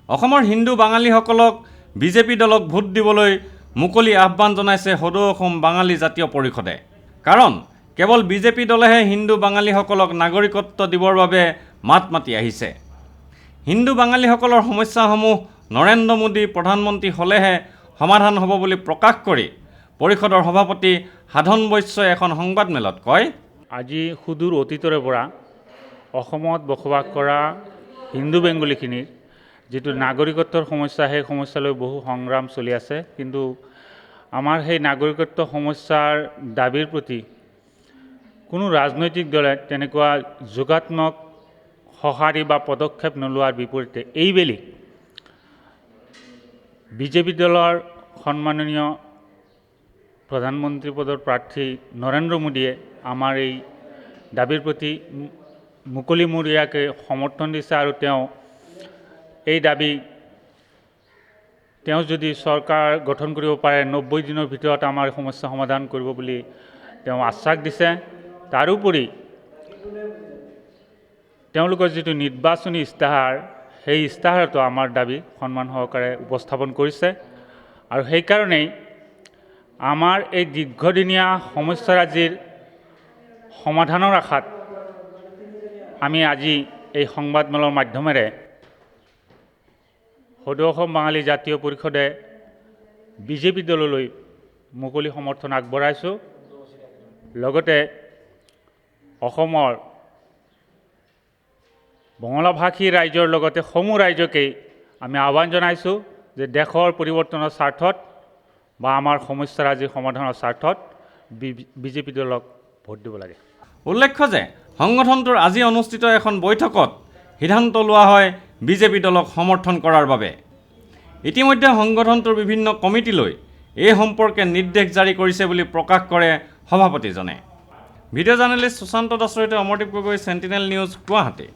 অসমৰ হিন্দু বাঙালীসকলক বিজেপি দলক ভোট দিবলৈ মুকলি আহ্বান জনাইছে সদৌ অসম বাঙালী জাতীয় পৰিষদে। কাৰণ কেৱল বিজেপি দলেহে হিন্দু বাঙালীসকলক নাগৰিকত্ব দিবৰ বাবে মাত মাতি আহিছে। হিন্দু বাঙালীসকলৰ সমস্যাসমূহ নৰেন্দ্ৰ মোদী প্ৰধানমন্ত্ৰী হ'লেহে সমাধান হ'ব বুলি প্ৰকাশ কৰি পৰিষদৰ সভাপতি সাধন বৈশ্যই এখন সংবাদমেলত কয়, আজি সুদূৰ অতীতৰে পৰা অসমত বসবাস কৰা হিন্দু বেংগলীখিনিৰ যিটো নাগৰিকত্বৰ সমস্যা, সেই সমস্যালৈ বহু সংগ্ৰাম চলি আছে। কিন্তু আমাৰ সেই নাগৰিকত্ব সমস্যাৰ দাবীৰ প্ৰতি কোনো ৰাজনৈতিক দলে তেনেকুৱা যোগাত্মক সঁহাৰি বা পদক্ষেপ নোলোৱাৰ বিপৰীতে এইবেলি বিজেপি দলৰ সন্মাননীয় প্ৰধানমন্ত্ৰী পদৰ প্ৰাৰ্থী নৰেন্দ্ৰ মোদীয়ে আমাৰ এই দাবীৰ প্ৰতি মুকলিমূৰীয়াকৈ সমৰ্থন দিছে আৰু এই দাবী তেওঁ যদি চৰকাৰ গঠন কৰিব পাৰে 90 দিনৰ ভিতৰত আমাৰ সমস্যা সমাধান কৰিব বুলি তেওঁ আশ্বাস দিছে। তাৰোপৰি তেওঁলোকৰ যিটো নিৰ্বাচনী ইস্তাহাৰ, সেই ইস্তাহাৰতো আমাৰ দাবী সন্মান সহকাৰে উপস্থাপন কৰিছে। আৰু সেইকাৰণেই আমাৰ এই দীৰ্ঘদিনীয়া সমস্যাৰাজিৰ সমাধানৰ আশাত আমি আজি এই সংবাদমেলৰ মাধ্যমেৰে সদৌ অসম বাঙালী জাতীয় পৰিষদে বিজেপি দললৈ মুকলি সমৰ্থন আগবঢ়াইছোঁ। লগতে অসমৰ বঙলাভাষী ৰাইজৰ লগতে সমূহ ৰাইজকেই আমি আহ্বান জনাইছোঁ যে দেশৰ পৰিৱৰ্তনৰ স্বাৰ্থত বা আমাৰ সমস্যাৰাজিৰ সমাধানৰ স্বাৰ্থত বিজেপি দলক ভোট দিব লাগে। উল্লেখ্য যে সংগঠনটোৰ আজি অনুষ্ঠিত এখন বৈঠকত সিদ্ধান্ত লোৱা হয় বিজেপি দলক সমৰ্থন কৰাৰ বাবে। ইতিমধ্যে সংগঠনটোৰ বিভিন্ন কমিটিলৈ এই সম্পৰ্কে নিৰ্দেশ জাৰি কৰিছে বুলি প্ৰকাশ কৰে সভাপতিজনে। ভিডিঅ' জাৰ্নেলিষ্ট সুশান্ত দাসৰ সৈতে অমৰদীপ গগৈ, চেণ্টিনেল নিউজ, গুৱাহাটী।